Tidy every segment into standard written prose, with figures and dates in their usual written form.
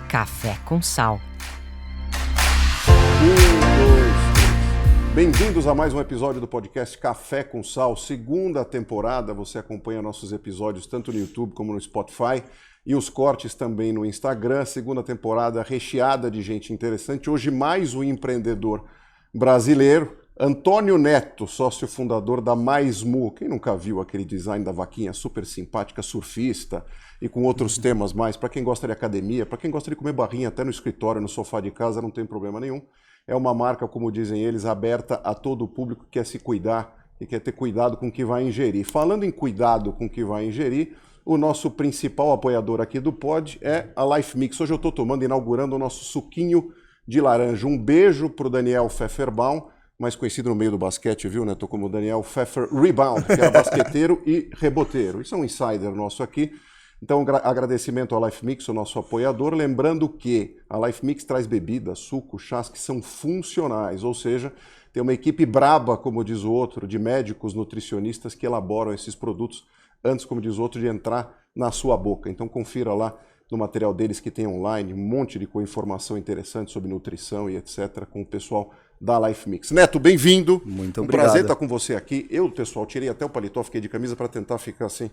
Café com Sal. Bem-vindos a mais um episódio do podcast Café com Sal, segunda temporada. Você acompanha nossos episódios tanto no YouTube como no Spotify e os cortes também no Instagram. Segunda temporada recheada de gente interessante. Hoje mais um empreendedor brasileiro, Antônio Neto, sócio fundador da MaisMu. Quem nunca viu aquele design da vaquinha super simpática, surfista e com outros temas mais? Para quem gosta de academia, para quem gosta de comer barrinha até no escritório, no sofá de casa, não tem problema nenhum. É uma marca, como dizem eles, aberta a todo o público que quer se cuidar e quer ter cuidado com o que vai ingerir. Falando em cuidado com o que vai ingerir, o nosso principal apoiador aqui do pod é a Life Mix. Hoje eu estou inaugurando o nosso suquinho de laranja. Um beijo para o Daniel Pfefferbaum, mais conhecido no meio do basquete, viu, né? Tô como Daniel Pfeffer Rebound, que é basqueteiro e reboteiro. Isso é um insider nosso aqui. Então, agradecimento ao Life Mix, o nosso apoiador. Lembrando que a Life Mix traz bebidas, sucos, chás que são funcionais, ou seja, tem uma equipe braba, como diz o outro, de médicos, nutricionistas que elaboram esses produtos antes, como diz o outro, de entrar na sua boca. Então, confira lá no material deles que tem online, um monte de informação interessante sobre nutrição e etc. com o pessoal da Life Mix. Neto, bem-vindo. Muito obrigado. Um prazer estar com você aqui. Eu, pessoal, tirei até o paletó, fiquei de camisa para tentar ficar assim,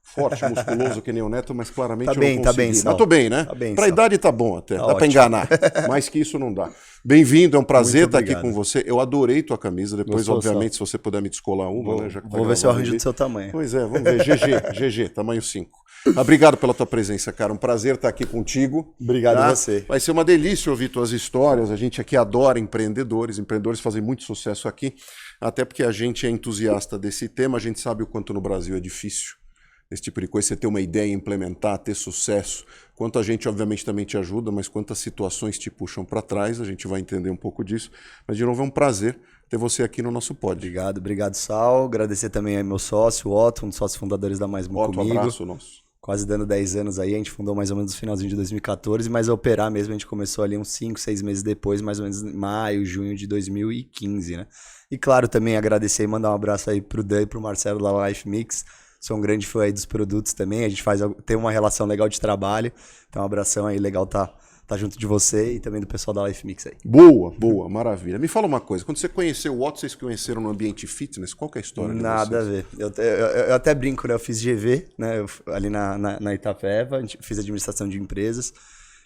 forte, musculoso que nem o Neto, mas claramente eu não consegui. Tá bem, mas tô bem, né? Tá bem, pra idade tá bom até, dá pra enganar. Mais que isso não dá. Bem-vindo, é um prazer estar aqui com você. Eu adorei tua camisa, depois, obviamente, se você puder me descolar uma, né? Já que vou ver se eu arranjo do seu tamanho. Pois é, vamos ver. GG, tamanho 5. Obrigado pela tua presença, cara. Um prazer estar aqui contigo. Obrigado a você. Vai ser uma delícia ouvir tuas histórias. A gente aqui adora empreendedores. Empreendedores fazem muito sucesso aqui, até porque a gente é entusiasta desse tema. A gente sabe o quanto no Brasil é difícil esse tipo de coisa, você ter uma ideia, implementar, ter sucesso. Quanto a gente, obviamente, também te ajuda, mas quantas situações te puxam para trás, a gente vai entender um pouco disso. Mas, de novo, é um prazer ter você aqui no nosso pod. Obrigado, Sal. Agradecer também ao meu sócio, o Otto, um dos sócios fundadores da MaisMu comigo. Otto, abraço nosso. Quase dando 10 anos aí, a gente fundou mais ou menos no finalzinho de 2014, mas a operar mesmo a gente começou ali uns 5, 6 meses depois, mais ou menos em maio, junho de 2015, né? E claro, também agradecer e mandar um abraço aí pro Dan e pro Marcelo da Life Mix. Sou um grande fã aí dos produtos também, a gente tem uma relação legal de trabalho, então um abração aí, legal tá junto de você e também do pessoal da Life Mix aí. Boa, maravilha. Me fala uma coisa, quando você conheceu o Otto, vocês conheceram no ambiente fitness, qual que é a história de vocês? Nada a ver, eu até brinco, né, eu fiz GV, né, ali na Itapeva, fiz administração de empresas.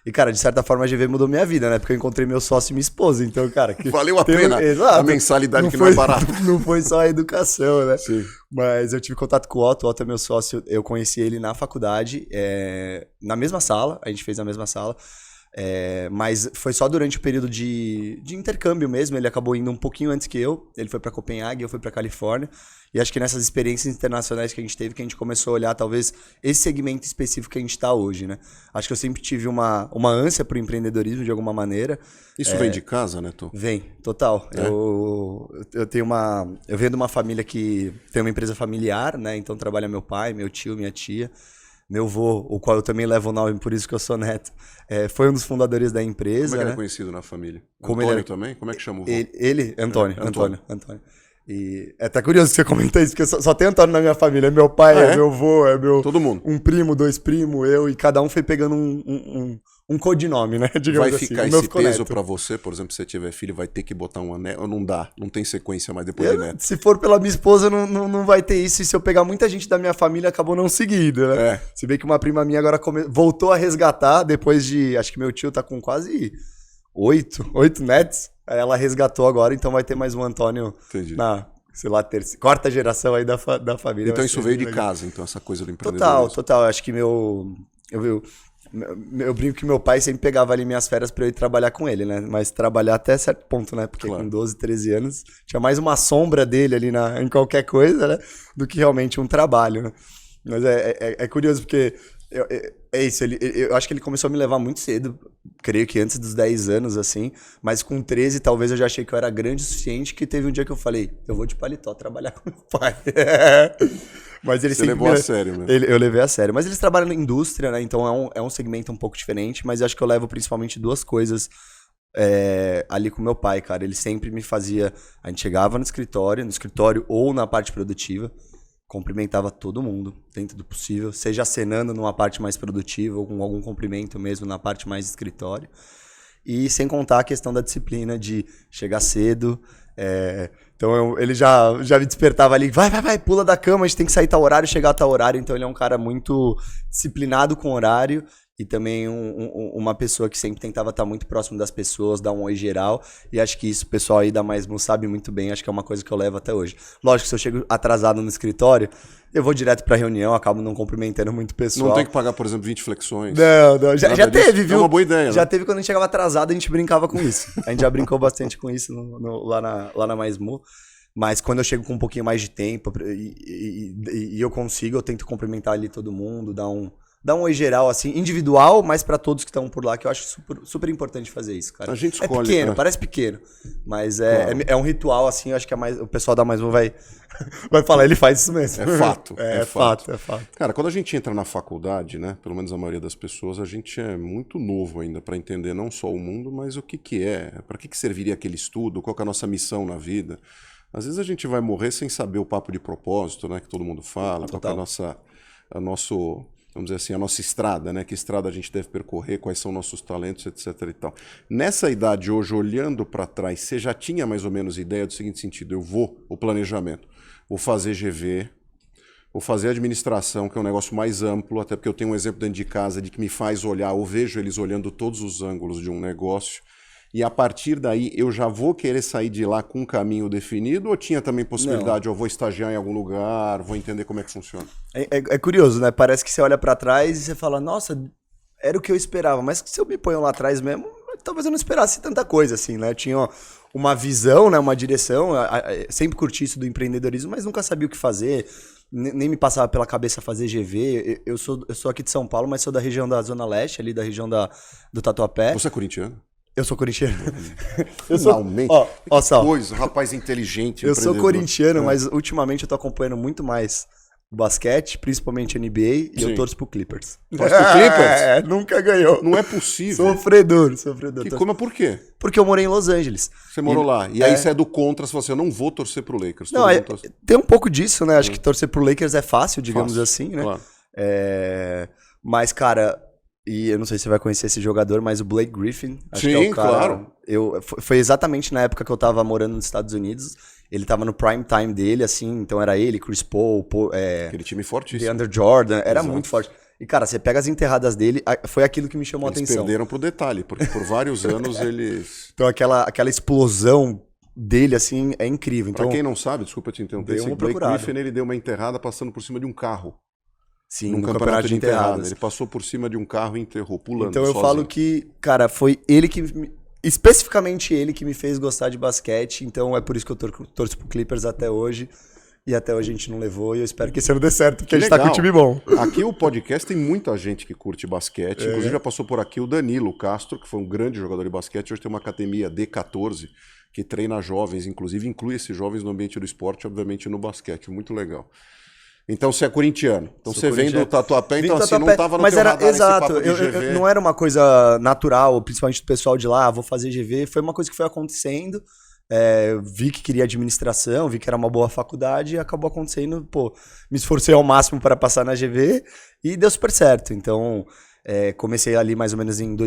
E, cara, de certa forma a GV mudou minha vida, né? Porque eu encontrei meu sócio e minha esposa. Então, cara... Valeu a pena a mensalidade que não é barata. Não foi só a educação, né? Sim. Mas eu tive contato com o Otto é meu sócio. Eu conheci ele na faculdade, na mesma sala. A gente fez na mesma sala. Mas foi só durante o período de intercâmbio mesmo. Ele acabou indo um pouquinho antes que eu. Ele foi para Copenhague, eu fui para Califórnia. E acho que nessas experiências internacionais que a gente teve, que a gente começou a olhar talvez esse segmento específico que a gente está hoje, né? Acho que eu sempre tive uma ânsia pro empreendedorismo de alguma maneira. Isso vem de casa, né, Tom? Vem, total. Eu tenho eu venho de uma família que tem uma empresa familiar, né? Então trabalha meu pai, meu tio, minha tia. Meu avô, o qual eu também levo o nome, por isso que eu sou neto, foi um dos fundadores da empresa. Como é que né? é conhecido na família? Como Antônio também? Como é que chama o avô? Antônio. E é até curioso que você comenta isso, porque só tem Antônio na minha família. Meu pai, meu avô, todo mundo. Um primo, 2 primos, eu, e cada um foi pegando um codinome, né? Digamos vai assim. ficar esse peso pra você, por exemplo, se você tiver filho, vai ter que botar um anel, não dá, não tem sequência mais depois de neto. Se for pela minha esposa, não vai ter isso, e se eu pegar muita gente da minha família, acabou não seguindo, né? Se bem que uma prima minha agora voltou a resgatar, depois de, acho que meu tio tá com quase 8 netos, ela resgatou agora, então vai ter mais um Antônio na, sei lá, quarta geração aí da família. Então isso veio de casa, então, essa coisa do empreendedorismo. Total, acho que eu brinco que meu pai sempre pegava ali minhas férias pra eu ir trabalhar com ele, né? Mas trabalhar até certo ponto, né? Porque com 12, 13 anos, tinha mais uma sombra dele ali em qualquer coisa, né? Do que realmente um trabalho, né? Mas é curioso porque... É isso, eu acho que ele começou a me levar muito cedo, creio que antes dos 10 anos, assim, mas com 13 talvez eu já achei que eu era grande o suficiente, que teve um dia que eu falei, eu vou de paletó trabalhar com meu pai. Mas ele Você levou a sério, né? Eu levei a sério, mas eles trabalham na indústria, né, então é um segmento um pouco diferente, mas eu acho que eu levo principalmente 2 coisas ali com meu pai, cara. Ele sempre me fazia, a gente chegava no escritório ou na parte produtiva, cumprimentava todo mundo, dentro do possível, seja acenando numa parte mais produtiva ou com algum cumprimento mesmo na parte mais de escritório. E sem contar a questão da disciplina de chegar cedo. Então ele já me despertava ali, vai, pula da cama, a gente tem que sair tal horário, chegar a tal horário. Então ele é um cara muito disciplinado com horário e também uma pessoa que sempre tentava estar muito próximo das pessoas, dar um oi geral. E acho que isso o pessoal aí da Mais Mu sabe muito bem, acho que é uma coisa que eu levo até hoje. Lógico que se eu chego atrasado no escritório, eu vou direto pra reunião, acabo não cumprimentando muito o pessoal. Não tem que pagar, por exemplo, 20 flexões. Não, já teve, viu? É uma boa ideia, Já né? teve quando a gente chegava atrasado, a gente brincava com isso. A gente já brincou bastante com isso lá na Mais Mu. Mas quando eu chego com um pouquinho mais de tempo e eu consigo, eu tento cumprimentar ali todo mundo, dar um oi geral, assim, individual, mas pra todos que estão por lá, que eu acho super, super importante fazer isso, cara. A gente escolhe, é pequeno, parece pequeno, mas é um ritual, assim, eu acho que o pessoal da Mais Um vai falar, ele faz isso mesmo. É fato. É fato. Cara, quando a gente entra na faculdade, né, pelo menos a maioria das pessoas, a gente é muito novo ainda para entender não só o mundo, mas o que é, para que serviria aquele estudo, qual que é a nossa missão na vida. Às vezes a gente vai morrer sem saber o papo de propósito, né, que todo mundo fala, qual que é vamos dizer assim, a nossa estrada, né? Que estrada a gente deve percorrer, quais são nossos talentos, etc. e tal. Nessa idade hoje, olhando para trás, você já tinha mais ou menos ideia do seguinte sentido: o planejamento, vou fazer GV, vou fazer administração, que é um negócio mais amplo, até porque eu tenho um exemplo dentro de casa de que me faz olhar, eu vejo eles olhando todos os ângulos de um negócio, e a partir daí eu já vou querer sair de lá com um caminho definido, ou tinha também possibilidade, eu vou estagiar em algum lugar, vou entender como é que funciona? É curioso, né? Parece que você olha pra trás e você fala, nossa, era o que eu esperava, mas se eu me ponho lá atrás mesmo, talvez eu não esperasse tanta coisa, assim, né? Eu tinha uma visão, né? Uma direção, sempre curti isso do empreendedorismo, mas nunca sabia o que fazer, nem me passava pela cabeça fazer GV. Eu sou aqui de São Paulo, mas sou da região da Zona Leste, ali da região do Tatuapé. Você é corintiano? Eu sou corintiano. Finalmente. Sal. Coisa, rapaz inteligente. Eu sou corintiano, mas ultimamente eu tô acompanhando muito mais o basquete, principalmente NBA, e eu torço pro Clippers. Torce pro Clippers? Nunca ganhou. Não é possível. Sofredor. Por quê? Porque eu morei em Los Angeles. Você morou lá. E aí você é do contra, você fala assim, eu não vou torcer pro Lakers. Não, tem um pouco disso, né? Acho que torcer pro Lakers é fácil, digamos assim, né? Claro. Mas, cara... E eu não sei se você vai conhecer esse jogador, mas o Blake Griffin. Acho Sim, que é o cara, claro. Foi exatamente na época que eu tava morando nos Estados Unidos. Ele tava no prime time dele, assim. Então era ele, Chris Paul, aquele time fortíssimo. DeAndre Jordan. Era muito forte. E, cara, você pega as enterradas dele, foi aquilo que me chamou a atenção. Eles perderam pro detalhe, porque por vários anos eles... Então aquela explosão dele, assim, é incrível. Então, pra quem não sabe, desculpa te interromper, esse Blake Griffin, ele deu uma enterrada passando por cima de um carro. Sim, no campeonato de enterradas. Ele passou por cima de um carro e enterrou, pulando. Então eu sozinho. falo que, cara, foi ele especificamente ele que me fez gostar de basquete. Então é por isso que eu torço pro Clippers até hoje. E até hoje a gente não levou. E eu espero que esse ano dê certo, porque a gente tá com um time bom. Aqui o podcast tem muita gente que curte basquete. Inclusive já passou por aqui o Danilo Castro, que foi um grande jogador de basquete. Hoje tem uma academia D14 que treina jovens, inclusive inclui esses jovens no ambiente do esporte, obviamente no basquete. Muito legal. Então você é corintiano. Então você vem do Tatuapé, então assim, não estava no teu radar esse papo de GV. Não era uma coisa natural, principalmente do pessoal de lá, vou fazer GV. Foi uma coisa que foi acontecendo. Vi que queria administração, vi que era uma boa faculdade e acabou acontecendo. Pô, me esforcei ao máximo para passar na GV e deu super certo. Então, comecei ali mais ou menos em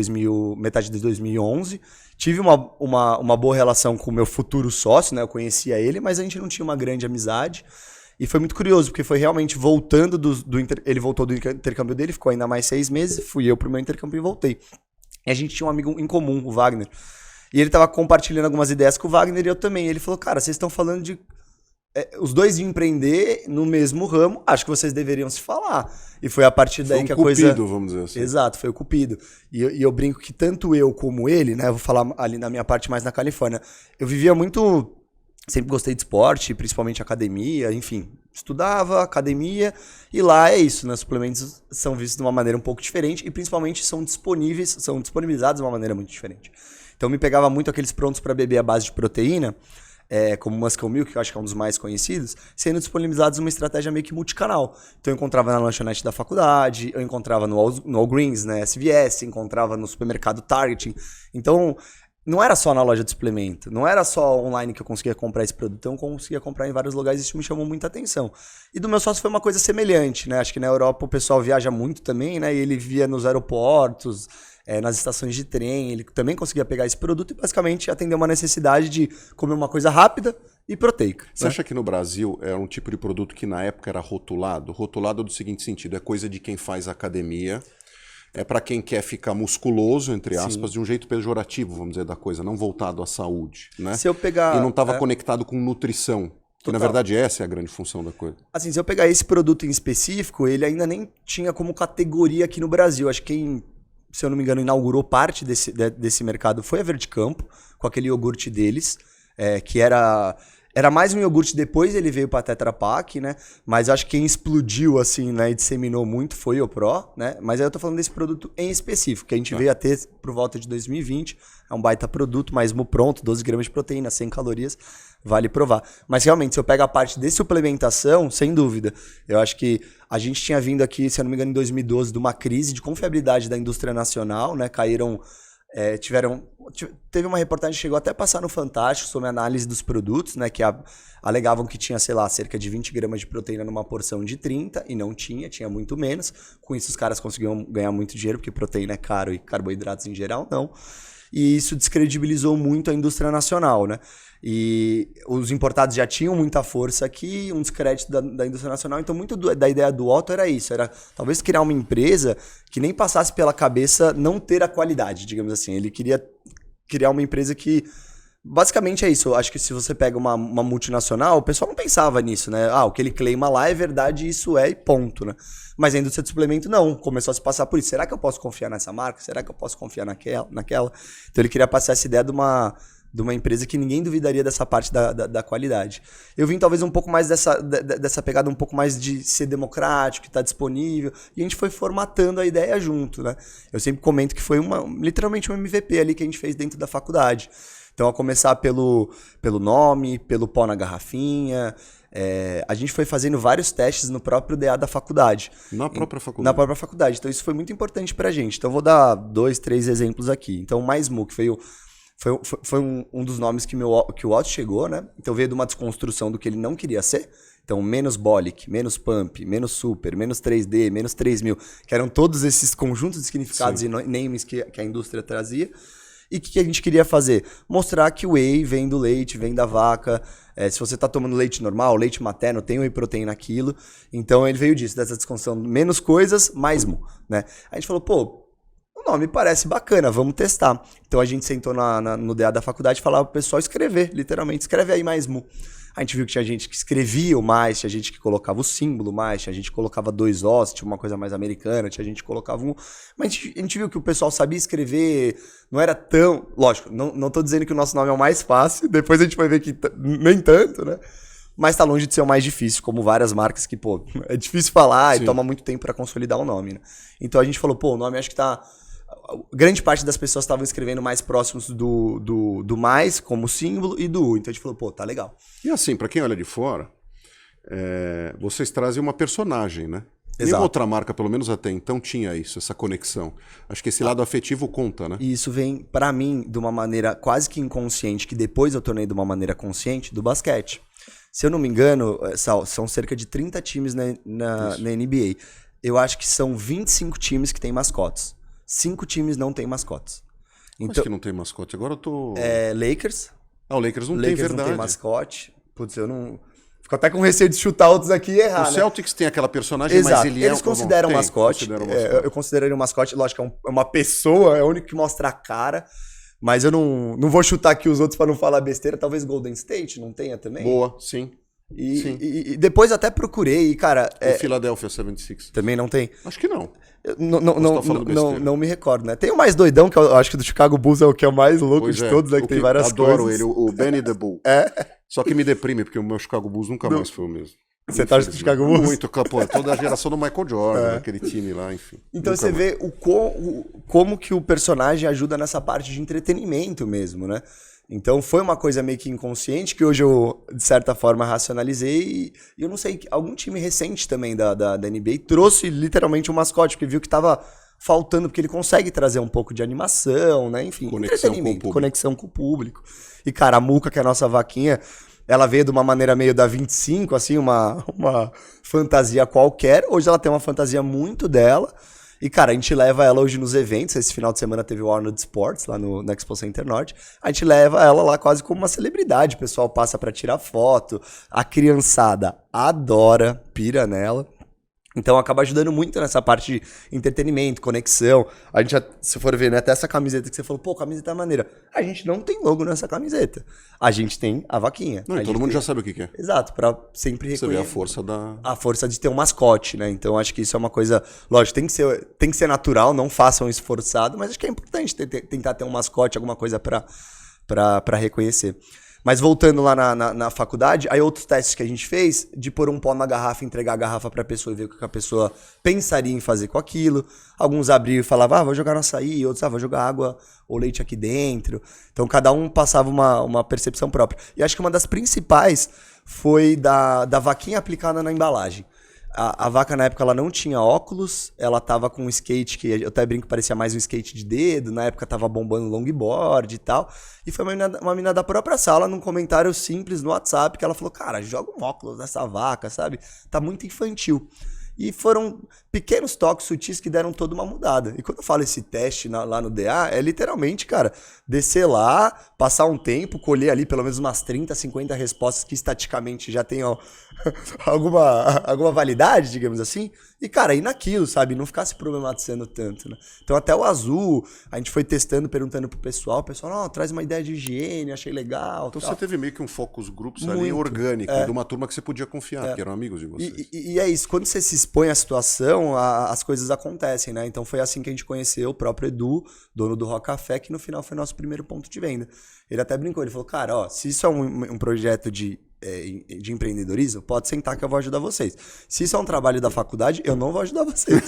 metade de 2011. Tive uma boa relação com o meu futuro sócio, né? Eu conhecia ele, mas a gente não tinha uma grande amizade. E foi muito curioso, porque foi realmente voltando ele voltou do intercâmbio dele, ficou ainda mais 6 meses, fui eu pro meu intercâmbio e voltei. E a gente tinha um amigo em comum, o Wagner. E ele tava compartilhando algumas ideias com o Wagner e eu também. E ele falou, cara, vocês estão falando de... os dois de empreender no mesmo ramo, acho que vocês deveriam se falar. E foi a partir daí que a coisa... Foi o cupido, vamos dizer assim. Exato, foi o cupido. E eu brinco que tanto eu como ele, né, eu vou falar ali na minha parte mais na Califórnia, eu vivia muito... Sempre gostei de esporte, principalmente academia, enfim. Estudava, academia, e lá é isso, né? Suplementos são vistos de uma maneira um pouco diferente e principalmente são disponibilizados de uma maneira muito diferente. Então me pegava muito aqueles prontos para beber à base de proteína, como o Muscle Milk, que eu acho que é um dos mais conhecidos, sendo disponibilizados numa estratégia meio que multicanal. Então eu encontrava na lanchonete da faculdade, eu encontrava no Walgreens, né, SVS, encontrava no supermercado Target. Então... não era só na loja de suplemento, não era só online que eu conseguia comprar esse produto, então eu conseguia comprar em vários lugares e isso me chamou muita atenção. E do meu sócio foi uma coisa semelhante, né? Acho que na Europa o pessoal viaja muito também, né? E ele via nos aeroportos, nas estações de trem, ele também conseguia pegar esse produto e basicamente atender uma necessidade de comer uma coisa rápida e proteica. Você acha que no Brasil é um tipo de produto que na época era rotulado? Rotulado do seguinte sentido, é coisa de quem faz academia, é para quem quer ficar musculoso, entre aspas, de um jeito pejorativo, vamos dizer, da coisa, não voltado à saúde, né? Se eu pegar... E não estava conectado com nutrição, que na verdade essa é a grande função da coisa. Assim, se eu pegar esse produto em específico, ele ainda nem tinha como categoria aqui no Brasil. Acho que quem, se eu não me engano, inaugurou parte desse mercado foi a Verdecampo, com aquele iogurte deles, que era mais um iogurte, depois ele veio para Tetra Pak, né? Mas acho que quem explodiu, assim, né, e disseminou muito foi o Pro, né? Mas aí eu tô falando desse produto em específico, que a gente veio a ter por volta de 2020. É um baita produto, Maismu pronto, 12 gramas de proteína, 100 calorias, vale provar. Mas realmente, se eu pego a parte de suplementação, sem dúvida, eu acho que a gente tinha vindo aqui, se eu não me engano, em 2012, de uma crise de confiabilidade da indústria nacional, né? Caíram... Teve uma reportagem que chegou até a passar no Fantástico sobre a análise dos produtos, né, que alegavam que tinha, sei lá, cerca de 20 gramas de proteína numa porção de 30 e não tinha muito menos. Com isso os caras conseguiam ganhar muito dinheiro, porque proteína é caro e carboidratos em geral não. E isso descredibilizou muito a indústria nacional, né? E os importados já tinham muita força aqui, um descrédito da indústria nacional. Então, muito da ideia do Otto era isso. Era talvez criar uma empresa que nem passasse pela cabeça não ter a qualidade, digamos assim. Ele queria criar uma empresa que... Basicamente é isso. Eu acho que se você pega uma multinacional, o pessoal não pensava nisso, né? O que ele claima lá é verdade, isso é e ponto, né? Mas a indústria de suplemento não. Começou a se passar por isso. Será que eu posso confiar nessa marca? Será que eu posso confiar naquela? Então, ele queria passar essa ideia de uma empresa que ninguém duvidaria dessa parte da qualidade. Eu vim talvez um pouco mais dessa pegada um pouco mais de ser democrático, que está disponível, e a gente foi formatando a ideia junto, né? Eu sempre comento que foi literalmente um MVP ali que a gente fez dentro da faculdade. Então, a começar pelo nome, pelo pó na garrafinha, a gente foi fazendo vários testes no próprio DA da faculdade. Na própria faculdade? Na própria faculdade. Então, isso foi muito importante pra gente. Então, vou dar 2, 3 exemplos aqui. Então, o Maismu, que foi um dos nomes que o Otto chegou, né? Então veio de uma desconstrução do que ele não queria ser. Então, menos Bolic, menos Pump, menos Super, menos 3D, menos 3000, que eram todos esses conjuntos de significados e names que a indústria trazia. E o que a gente queria fazer? Mostrar que o whey vem do leite, vem da vaca. Se você está tomando leite normal, leite materno, tem whey protein naquilo. Então, ele veio disso, dessa desconstrução. Menos coisas, mais mu, né? A gente falou, pô, o nome parece bacana, vamos testar. Então a gente sentou no DA da faculdade e falava pro pessoal escrever, literalmente, escreve aí mais mu. A gente viu que tinha gente que escrevia o mais, tinha gente que colocava o símbolo mais, tinha gente que colocava 2 Os, tinha uma coisa mais americana, tinha gente que colocava um... Mas a gente viu que o pessoal sabia escrever, não era tão... Lógico, não tô dizendo que o nosso nome é o mais fácil, depois a gente vai ver que nem tanto, né? Mas tá longe de ser o mais difícil, como várias marcas que, pô, é difícil falar e toma muito tempo pra consolidar o nome, né? Então a gente falou, pô, o nome acho que tá... Grande parte das pessoas estavam escrevendo mais próximos do mais, como símbolo, e do U. Então a gente falou, pô, tá legal. E assim, pra quem olha de fora, vocês trazem uma personagem, né? Exato. Nenhuma outra marca, pelo menos até então, tinha isso, essa conexão. Acho que esse lado afetivo conta, né? E isso vem, pra mim, de uma maneira quase que inconsciente, que depois eu tornei de uma maneira consciente, do basquete. Se eu não me engano, são cerca de 30 times na NBA. Eu acho que são 25 times que têm mascotes. 5 times não têm mascotes. Então, acho que não tem mascote. Agora eu tô... Lakers. O Lakers não tem, verdade. Não tem mascote. Putz, eu não... Fico até com receio de chutar outros aqui e errar, O Celtics tem aquela personagem, exato. mas ele Eles consideram mascote. Eu considero ele um mascote. Lógico, é uma pessoa, é o único que mostra a cara. Mas eu não vou chutar aqui os outros para não falar besteira. Talvez Golden State não tenha também. Boa, sim. E depois até procurei, e cara... O Philadelphia 76. Também não tem? Acho que não. Não me recordo, né? Tem o mais doidão, que eu acho que do Chicago Bulls é o que é o mais louco de todos, né? Que tem várias coisas. Adoro ele, o Benny the Bull. Só que me deprime, porque o meu Chicago Bulls nunca mais foi o mesmo. Você tá no Chicago Bulls? Muito, pô, toda a geração do Michael Jordan, aquele time lá, enfim. Então você vê como que o personagem ajuda nessa parte de entretenimento mesmo, né? Então foi uma coisa meio que inconsciente, que hoje eu, de certa forma, racionalizei. E eu não sei, algum time recente também da NBA trouxe literalmente um mascote, porque viu que tava faltando, porque ele consegue trazer um pouco de animação, né? Enfim, entretenimento, conexão com o público. E, cara, a Muca, que é a nossa vaquinha, ela veio de uma maneira meio da 25, assim, uma fantasia qualquer. Hoje ela tem uma fantasia muito dela. E, cara, a gente leva ela hoje nos eventos. Esse final de semana teve o Arnold Sports, lá no Expo Center Norte. A gente leva ela lá quase como uma celebridade. O pessoal passa pra tirar foto. A criançada adora, pira nela. Então acaba ajudando muito nessa parte de entretenimento, conexão. A gente, se for ver, né, até essa camiseta que você falou, pô, camiseta é maneira. A gente não tem logo nessa camiseta. A gente tem a vaquinha. Não, todo mundo já sabe o que é. Exato, pra sempre reconhecer. Você vê a força da... A força de ter um mascote, né? Então acho que isso é uma coisa... Lógico, tem que ser natural, não façam isso forçado, mas acho que é importante tentar ter um mascote, alguma coisa pra reconhecer. Mas voltando lá na faculdade, aí outros testes que a gente fez, de pôr um pó na garrafa, entregar a garrafa pra pessoa e ver o que a pessoa pensaria em fazer com aquilo. Alguns abriam e falavam, vou jogar no açaí, outros, vou jogar água ou leite aqui dentro. Então cada um passava uma percepção própria. E acho que uma das principais foi da vaquinha aplicada na embalagem. A vaca, na época, ela não tinha óculos, ela tava com um skate, que eu até brinco, parecia mais um skate de dedo, na época tava bombando longboard e tal, e foi uma menina da própria sala, num comentário simples no WhatsApp, que ela falou, cara, joga um óculos nessa vaca, sabe? Tá muito infantil. E foram pequenos toques sutis que deram toda uma mudada. E quando eu falo esse teste lá no DA, é literalmente, cara, descer lá, passar um tempo, colher ali pelo menos umas 30, 50 respostas que estaticamente já tenham alguma validade, digamos assim. E, cara, ir naquilo, sabe? Não ficar se problematizando tanto, né? Então, até o azul, a gente foi testando, perguntando pro pessoal. O pessoal, traz uma ideia de higiene, achei legal. Então, tal. você teve meio que um focus groups ali orgânico, de uma turma que você podia confiar, que eram amigos de vocês. E é isso, quando você se expõe à situação, as coisas acontecem, né? Então, foi assim que a gente conheceu o próprio Edu, dono do Rock Café, que no final foi nosso primeiro ponto de venda. Ele até brincou, ele falou, cara, se isso é um projeto de empreendedorismo, pode sentar que eu vou ajudar vocês. Se isso é um trabalho da faculdade, eu não vou ajudar vocês.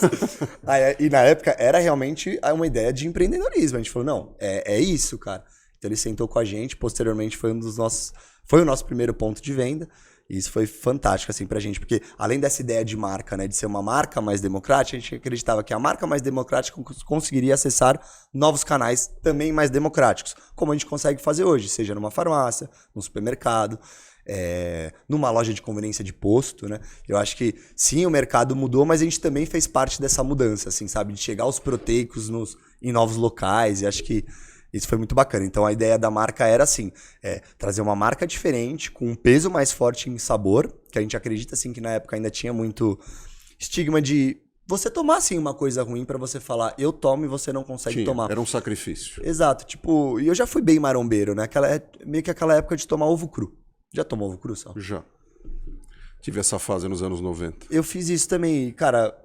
E na época era realmente uma ideia de empreendedorismo. A gente falou, não, é isso, cara. Então ele sentou com a gente, posteriormente foi o nosso primeiro ponto de venda. E isso foi fantástico, assim, pra gente, porque além dessa ideia de marca, né, de ser uma marca mais democrática, a gente acreditava que a marca mais democrática conseguiria acessar novos canais também mais democráticos, como a gente consegue fazer hoje, seja numa farmácia, num supermercado, numa loja de conveniência de posto, né? Eu acho que sim, o mercado mudou, mas a gente também fez parte dessa mudança, assim, sabe? De chegar aos proteicos em novos locais, e acho que isso foi muito bacana. Então a ideia da marca era assim, trazer uma marca diferente, com um peso mais forte em sabor, que a gente acredita assim que na época ainda tinha muito estigma de você tomar assim uma coisa ruim pra você falar, eu tomo e você não consegue tomar. Era um sacrifício. Exato, tipo, e eu já fui bem marombeiro, né? Meio que aquela época de tomar ovo cru. Já tomou ovo cru, Sal? Já. Tive essa fase nos anos 90. Eu fiz isso também, cara.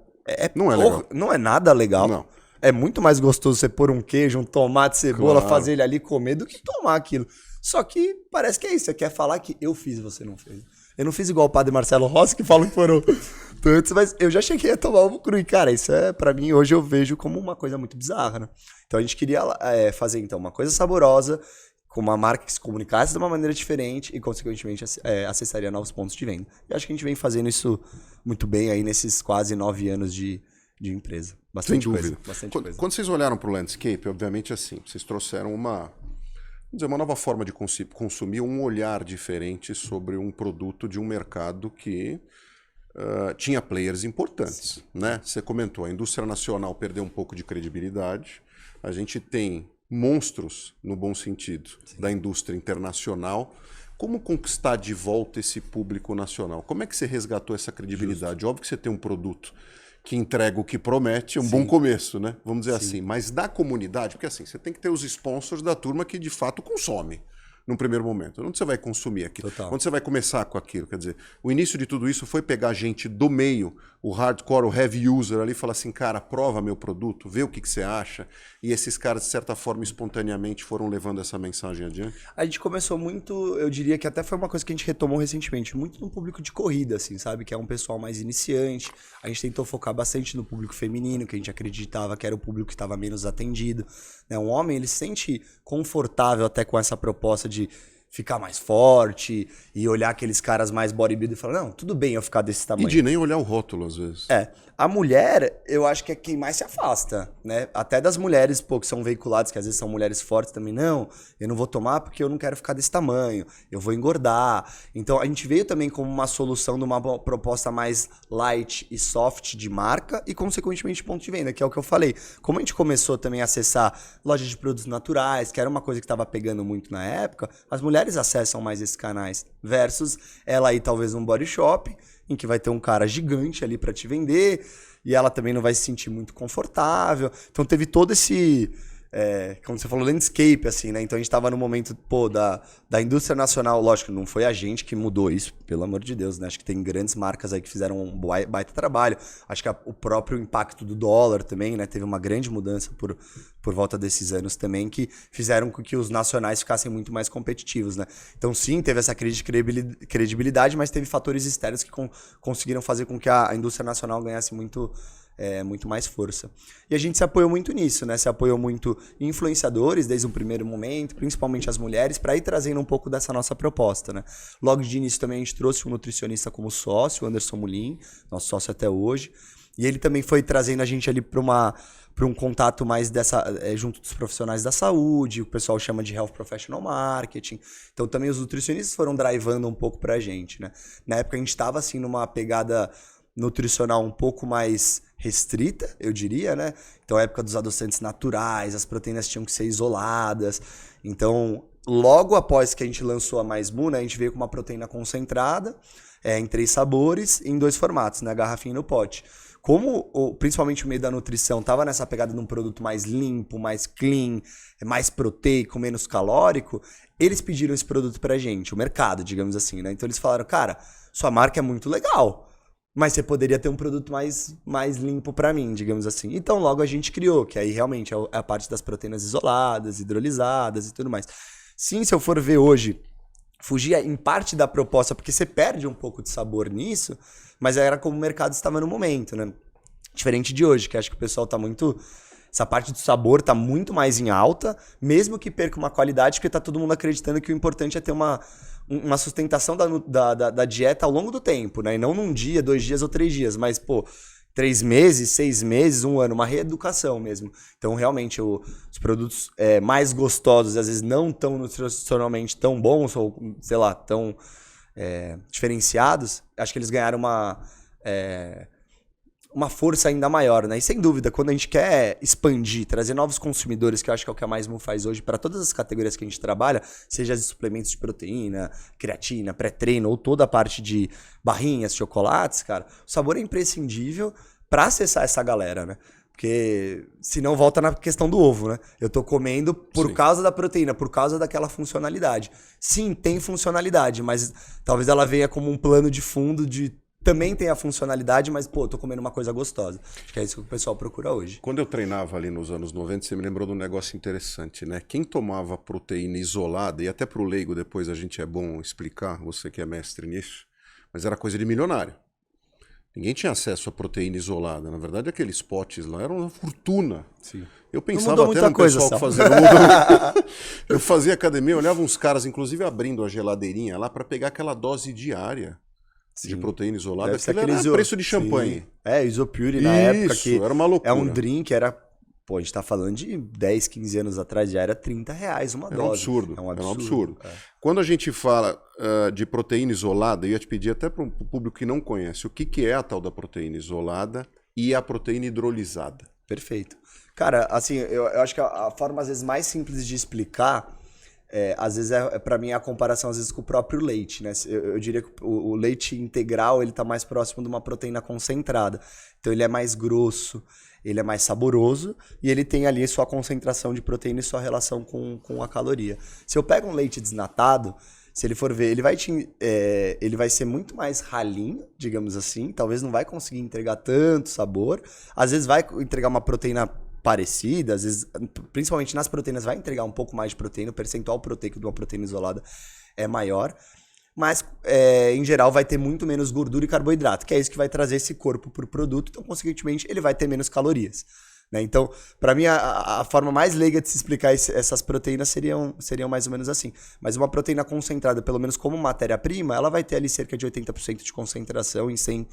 Não é legal. Não é nada legal. Não. É muito mais gostoso você pôr um queijo, um tomate, cebola, Claro. fazer ele ali comer do que tomar aquilo. Só que parece que é isso. Você quer falar que eu fiz e você não fez. Eu não fiz igual o padre Marcelo Rossi, que falam que foram tantos, mas eu já cheguei a tomar ovo cru. E, cara, isso pra mim, hoje eu vejo como uma coisa muito bizarra, né? Então a gente queria fazer, então, uma coisa saborosa, com uma marca que se comunicasse de uma maneira diferente e, consequentemente, acessaria novos pontos de venda. E acho que a gente vem fazendo isso muito bem aí nesses quase 9 anos de empresa. Bastante Sem dúvida. coisa. Bastante Quando, coisa. quando vocês olharam para o landscape, obviamente assim, vocês trouxeram uma nova forma de consumir, um olhar diferente sobre um produto de um mercado que tinha players importantes, né? Você comentou, a indústria nacional perdeu um pouco de credibilidade, a gente tem monstros, no bom sentido, da indústria internacional. Como conquistar de volta esse público nacional? Como é que você resgatou essa credibilidade? Justo. Óbvio que você tem um produto que entrega o que promete, é um bom começo, né? Vamos dizer assim. Mas da comunidade, porque assim, você tem que ter os sponsors da turma que de fato consome num primeiro momento. Onde você vai consumir aquilo? Total. Onde você vai começar com aquilo? Quer dizer, o início de tudo isso foi pegar gente do meio, o hardcore, o heavy user ali, e falar assim, cara, prova meu produto, vê o que você acha. E esses caras, de certa forma, espontaneamente foram levando essa mensagem adiante. A gente começou muito, eu diria que até foi uma coisa que a gente retomou recentemente, muito no público de corrida, assim, sabe? Que é um pessoal mais iniciante. A gente tentou focar bastante no público feminino, que a gente acreditava que era o público que estava menos atendido. Né? Um homem, ele se sente confortável até com essa proposta de ficar mais forte e olhar aqueles caras mais bodybuilder e falar, não, tudo bem eu ficar desse tamanho. E de nem olhar o rótulo, às vezes. A mulher, eu acho que é quem mais se afasta, né? Até das mulheres, pô, que são veiculadas, que às vezes são mulheres fortes também. Não, eu não vou tomar porque eu não quero ficar desse tamanho, eu vou engordar. Então, a gente veio também como uma solução de uma proposta mais light e soft de marca e, consequentemente, ponto de venda, que é o que eu falei. Como a gente começou também a acessar lojas de produtos naturais, que era uma coisa que estava pegando muito na época, as mulheres acessam mais esses canais, versus ela aí talvez num body shop, em que vai ter um cara gigante ali para te vender, e ela também não vai se sentir muito confortável. Então teve todo esse, como você falou, landscape, assim, né? Então a gente tava no momento, pô, da indústria nacional, lógico, não foi a gente que mudou isso, pelo amor de Deus, né? Acho que tem grandes marcas aí que fizeram um baita trabalho. Acho que o próprio impacto do dólar também, né? Teve uma grande mudança por volta desses anos também, que fizeram com que os nacionais ficassem muito mais competitivos, né? Então sim, teve essa crise de credibilidade, mas teve fatores externos que conseguiram fazer com que a indústria nacional ganhasse muito mais força. E a gente se apoiou muito nisso, né? Se apoiou muito em influenciadores desde o primeiro momento, principalmente as mulheres, para ir trazendo um pouco dessa nossa proposta, né? Logo de início também a gente trouxe um nutricionista como sócio, o Anderson Mulin, nosso sócio até hoje. E ele também foi trazendo a gente ali para um contato mais junto dos profissionais da saúde, o pessoal chama de Health Professional Marketing. Então também os nutricionistas foram drivando um pouco pra gente, né? Na época a gente estava assim numa pegada nutricional um pouco mais restrita, eu diria, né? Então, a época dos adoçantes naturais, as proteínas tinham que ser isoladas. Então, logo após que a gente lançou a Mais Mu, né, a gente veio com uma proteína concentrada, em 3 sabores, em 2 formatos, na garrafinha e no pote. Como, principalmente o meio da nutrição, estava nessa pegada de um produto mais limpo, mais clean, mais proteico, menos calórico, eles pediram esse produto pra gente, o mercado, digamos assim, né? Então, eles falaram, cara, sua marca é muito legal, mas você poderia ter um produto mais limpo para mim, digamos assim. Então, logo a gente criou, que aí realmente é a parte das proteínas isoladas, hidrolisadas e tudo mais. Sim, se eu for ver hoje, fugia em parte da proposta, porque você perde um pouco de sabor nisso, mas era como o mercado estava no momento, né? Diferente de hoje, que acho que o pessoal tá muito... Essa parte do sabor tá muito mais em alta, mesmo que perca uma qualidade, porque tá todo mundo acreditando que o importante é ter uma sustentação da dieta ao longo do tempo, né? E não num dia, 2 dias ou 3 dias, mas, pô, 3 meses, 6 meses, 1 ano, uma reeducação mesmo. Então, realmente, os produtos mais gostosos, às vezes não tão nutricionalmente tão bons, ou, sei lá, tão diferenciados, acho que eles ganharam uma força ainda maior, né? E sem dúvida, quando a gente quer expandir, trazer novos consumidores, que eu acho que é o que a Mais Mu faz hoje para todas as categorias que a gente trabalha, seja de suplementos de proteína, creatina, pré-treino ou toda a parte de barrinhas, chocolates, cara, o sabor é imprescindível para acessar essa galera, né? Porque senão volta na questão do ovo, né? Eu tô comendo por causa da proteína, por causa daquela funcionalidade. Sim, tem funcionalidade, mas talvez ela venha como um plano de fundo de também tem a funcionalidade, mas, pô, tô comendo uma coisa gostosa. Acho que é isso que o pessoal procura hoje. Quando eu treinava ali nos anos 90, você me lembrou de um negócio interessante, né? Quem tomava proteína isolada, e até pro leigo depois a gente é bom explicar, você que é mestre nisso, mas era coisa de milionário. Ninguém tinha acesso à proteína isolada. Na verdade, aqueles potes lá eram uma fortuna. Sim. Eu pensava até no pessoal que fazia... Eu fazia academia, eu olhava uns caras, inclusive, abrindo a geladeirinha lá para pegar aquela dose diária. Sim. De proteína isolada, aquilo era preço de champanhe. Sim. Isopure na época que era uma loucura. É um drink, pô, a gente tá falando de 10, 15 anos atrás, já era R$30 uma dose. Um absurdo. É um absurdo. Quando a gente fala de proteína isolada, eu ia te pedir até para o público que não conhece, o que é a tal da proteína isolada e a proteína hidrolisada? Perfeito. Cara, assim, eu acho que a forma às vezes mais simples de explicar... às vezes para mim a comparação às vezes com o próprio leite, né? Eu diria que o leite integral ele tá mais próximo de uma proteína concentrada, então ele é mais grosso, ele é mais saboroso e ele tem ali sua concentração de proteína e sua relação com a caloria. Se eu pego um leite desnatado, se ele for ver, ele vai ser muito mais ralinho, digamos assim, talvez não vai conseguir entregar tanto sabor, às vezes vai entregar uma proteína parecida, às vezes, principalmente nas proteínas, vai entregar um pouco mais de proteína, o percentual proteico de uma proteína isolada é maior, mas em geral vai ter muito menos gordura e carboidrato, que é isso que vai trazer esse corpo para o produto, então consequentemente ele vai ter menos calorias. né? Então, para mim, a forma mais leiga de se explicar essas proteínas seriam mais ou menos assim. Mas uma proteína concentrada, pelo menos como matéria-prima, ela vai ter ali cerca de 80% de concentração em 100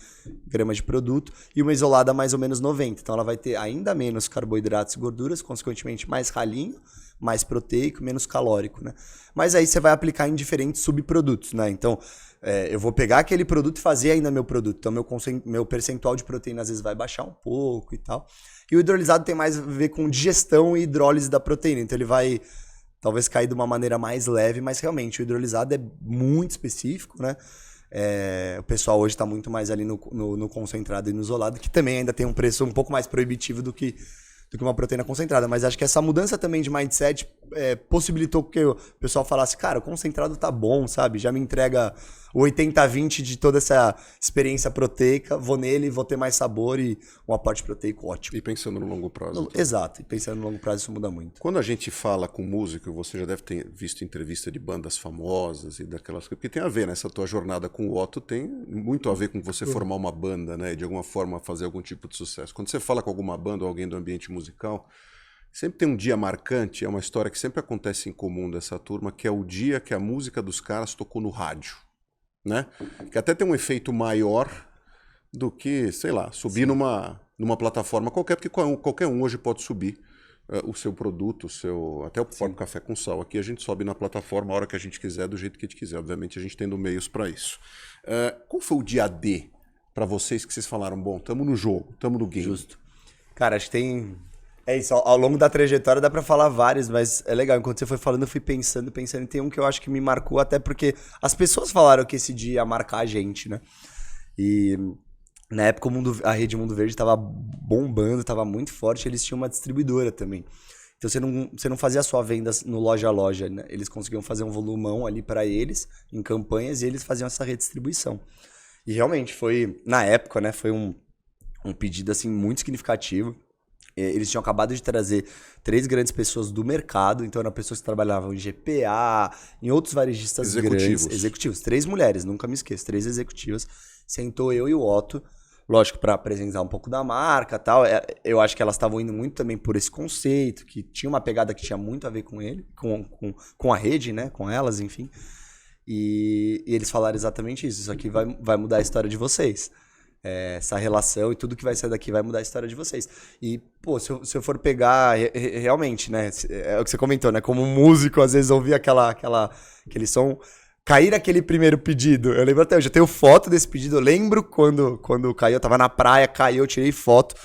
gramas de produto e uma isolada mais ou menos 90%. Então, ela vai ter ainda menos carboidratos e gorduras, consequentemente mais ralinho, mais proteico, menos calórico, né? Mas aí você vai aplicar em diferentes subprodutos, né? Então, eu vou pegar aquele produto e fazer ainda meu produto. Então, meu percentual de proteína às vezes vai baixar um pouco e tal. E o hidrolisado tem mais a ver com digestão e hidrólise da proteína. Então, ele vai talvez cair de uma maneira mais leve, mas realmente o hidrolisado é muito específico, né? O pessoal hoje está muito mais ali no concentrado e no isolado, que também ainda tem um preço um pouco mais proibitivo do que uma proteína concentrada. Mas acho que essa mudança também de mindset possibilitou que o pessoal falasse, cara, o concentrado tá bom, sabe? Já me entrega o 80-20 de toda essa experiência proteica, vou nele, vou ter mais sabor e um aporte proteico ótimo. E pensando no longo prazo. Exato, e pensando no longo prazo isso muda muito. Quando a gente fala com músico, você já deve ter visto entrevista de bandas famosas e daquelas coisas, porque tem a ver, né? Essa tua jornada com o Otto tem muito a ver com você formar uma banda, né? E de alguma forma fazer algum tipo de sucesso. Quando você fala com alguma banda ou alguém do ambiente musical, sempre tem um dia marcante, é uma história que sempre acontece em comum dessa turma, que é o dia que a música dos caras tocou no rádio, né? Que até tem um efeito maior do que, sei lá, subir numa plataforma qualquer, porque qualquer um hoje pode subir o seu produto, até o próprio Café com Sal. Aqui a gente sobe na plataforma a hora que a gente quiser, do jeito que a gente quiser. Obviamente a gente tendo meios para isso. Qual foi o dia D para vocês que vocês falaram, bom, estamos no jogo, estamos no game? Justo. Cara, acho que tem... É isso, ao longo da trajetória dá pra falar vários, mas é legal. Enquanto você foi falando, eu fui pensando, e tem um que eu acho que me marcou, até porque as pessoas falaram que esse dia ia marcar a gente, né? E na época a rede Mundo Verde tava bombando, tava muito forte, eles tinham uma distribuidora também. Então você não fazia só vendas no loja a loja, né? Eles conseguiam fazer um volumão ali pra eles, em campanhas, e eles faziam essa redistribuição. E realmente foi, na época, né, foi um pedido assim muito significativo. Eles tinham acabado de trazer 3 grandes pessoas do mercado, então eram pessoas que trabalhavam em GPA, em outros varejistas grandes. Executivos. 3 mulheres, nunca me esqueço, 3 executivas. Sentou eu e o Otto, lógico, para apresentar um pouco da marca e tal. Eu acho que elas estavam indo muito também por esse conceito, que tinha uma pegada que tinha muito a ver com ele, com a rede, né? Com elas, enfim. E eles falaram exatamente isso. Isso aqui vai mudar a história de vocês. Essa relação e tudo que vai sair daqui vai mudar a história de vocês. E, pô, se eu for pegar realmente, né? É o que você comentou, né? Como músico, às vezes ouvir aquele som, cair aquele primeiro pedido. Eu lembro até hoje, eu tenho foto desse pedido. Eu lembro quando caiu, eu tava na praia, caiu, eu tirei foto.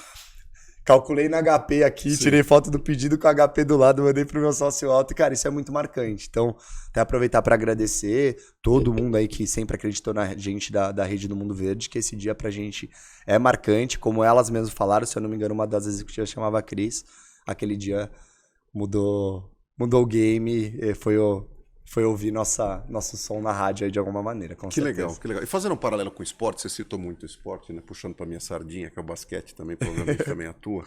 Calculei na HP aqui, sim, tirei foto do pedido com a HP do lado, mandei pro meu sócio Otto e, cara, isso é muito marcante. Então, até aproveitar para agradecer todo mundo aí que sempre acreditou na gente da rede do Mundo Verde, que esse dia pra gente é marcante, como elas mesmas falaram, se eu não me engano, uma das executivas chamava Cris, aquele dia mudou o game, foi ouvir nosso som na rádio aí de alguma maneira, com certeza. Legal, que legal. E fazendo um paralelo com o esporte, você citou muito o esporte, né? Puxando para minha sardinha, que é o basquete também, provavelmente também atua.